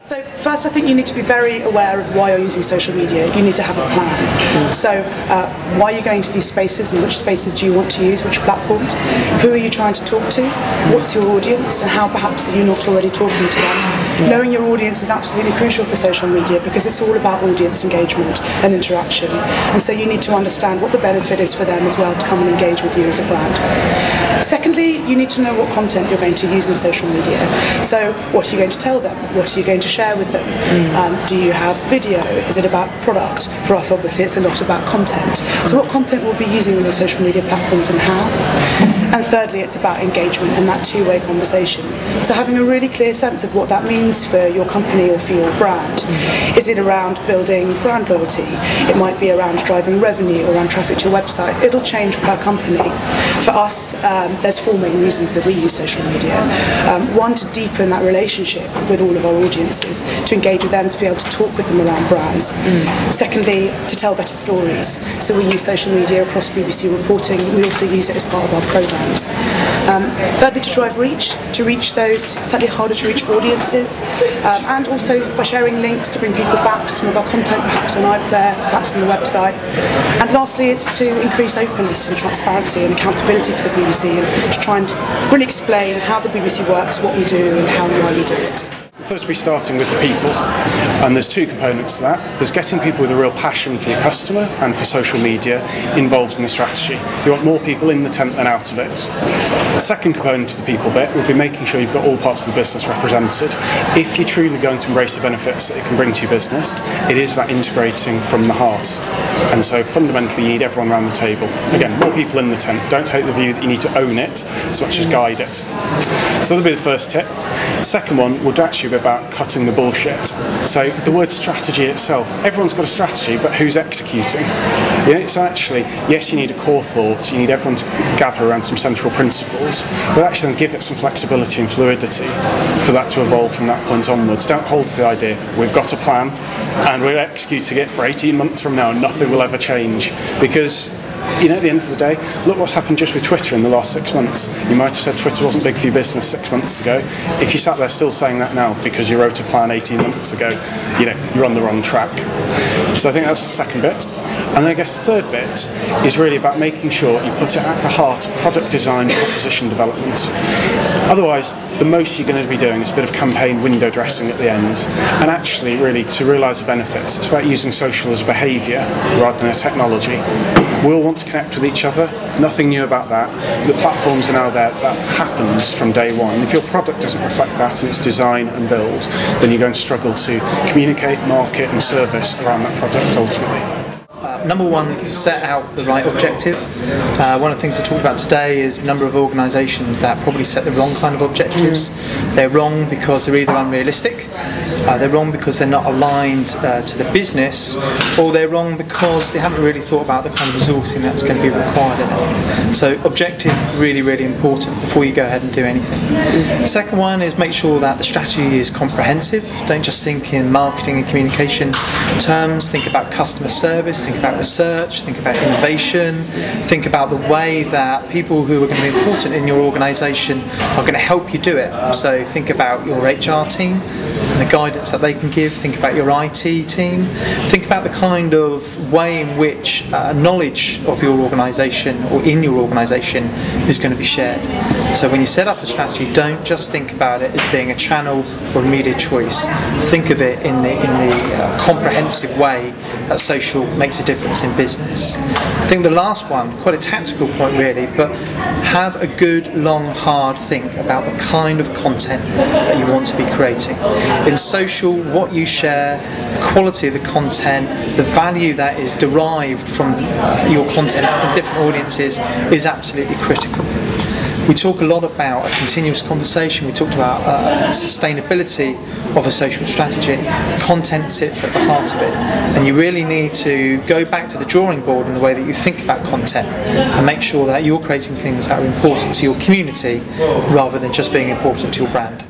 So first, I think you need to be very aware of why you're using social media. You need to have a plan. So why are you going to these spaces, and which spaces do you want to use, which platforms? Who are you trying to talk to? What's your audience, and how perhaps are you not already talking to them? Knowing your audience is absolutely crucial for social media because it's all about audience engagement and interaction. And so you need to understand what the benefit is for them as well to come and engage with you as a brand. Secondly, you need to know what content you're going to use in social media. So what are you going to tell them? What are you going to share with them? Do you have video? Is it about product? For us, obviously, it's a lot about content. So what content will be using on your social media platforms and how? And thirdly, it's about engagement and that two-way conversation. So having a really clear sense of what that means for your company or for your brand. Is it around building brand loyalty? It might be around driving revenue or around traffic to your website. It'll change per company. For us, there's four main reasons that we use social media. One, to deepen that relationship with all of our audiences, to engage with them, to be able to talk with them around brands. Secondly, to tell better stories. So we use social media across BBC reporting. We also use it as part of our programs. Thirdly, to drive reach, to reach those slightly harder to reach audiences, and also by sharing links to bring people back to some of our content, perhaps on iPlayer, perhaps on the website. And lastly, it's to increase openness and transparency and accountability for the BBC, and to try and really explain how the BBC works, what we do, and how and why we do it. First, we're starting with the people, and there's two components to that. There's getting people with a real passion for your customer and for social media involved in the strategy. You want more people in the tent than out of it. The second component to the people bit will be making sure you've got all parts of the business represented. If you're truly going to embrace the benefits that it can bring to your business, it is about integrating from the heart. And so fundamentally you need everyone around the table. Again, more people in the tent. Don't take the view that you need to own it as much as guide it. So that'll be the first tip. Second one would actually be about cutting the bullshit. So the word strategy itself, everyone's got a strategy, but who's executing? So actually, yes, you need a core thought, you need everyone to gather around some central principles, but actually then give it some flexibility and fluidity for that to evolve from that point onwards. Don't hold to the idea, we've got a plan and we're executing it for 18 months from now and nothing will ever change, because at the end of the day, look what's happened just with Twitter in the last 6 months. You might have said Twitter wasn't big for your business 6 months ago. If you sat there still saying that now because you wrote a plan 18 months ago, you're on the wrong track. So I think that's the second bit. And I guess the third bit is really about making sure you put it at the heart of product design, proposition development. Otherwise, the most you're going to be doing is a bit of campaign window dressing at the end. And actually, really, to realise the benefits, it's about using social as a behaviour rather than a technology. We all want to connect with each other. Nothing new about that. The platforms are now there. That happens from day one. If your product doesn't reflect that in its design and build, then you're going to struggle to communicate, market and service around that product ultimately. Number one, set out the right objective. One of the things to talk about today is the number of organisations that probably set the wrong kind of objectives. They're wrong because they're either unrealistic, they're wrong because they're not aligned to the business, or they're wrong because they haven't really thought about the kind of resourcing that's going to be required in it. So objective, really, really important before you go ahead and do anything. The second one is make sure that the strategy is comprehensive. Don't just think in marketing and communication terms, think about customer service, think about research, think about innovation, think about the way that people who are going to be important in your organisation are going to help you do it. So think about your HR team and the guidance that they can give, think about your IT team, think about the kind of way in which knowledge of your organisation or in your organisation is going to be shared. So when you set up a strategy, don't just think about it as being a channel or a media choice. Think of it in the comprehensive way that social makes a difference in business. I think the last one, quite a tactical point really, but have a good, long, hard think about the kind of content that you want to be creating. In social, what you share, the quality of the content, the value that is derived from your content in different audiences is absolutely critical. We talk a lot about a continuous conversation. We talked about sustainability of a social strategy. Content sits at the heart of it, and you really need to go back to the drawing board in the way that you think about content and make sure that you're creating things that are important to your community rather than just being important to your brand.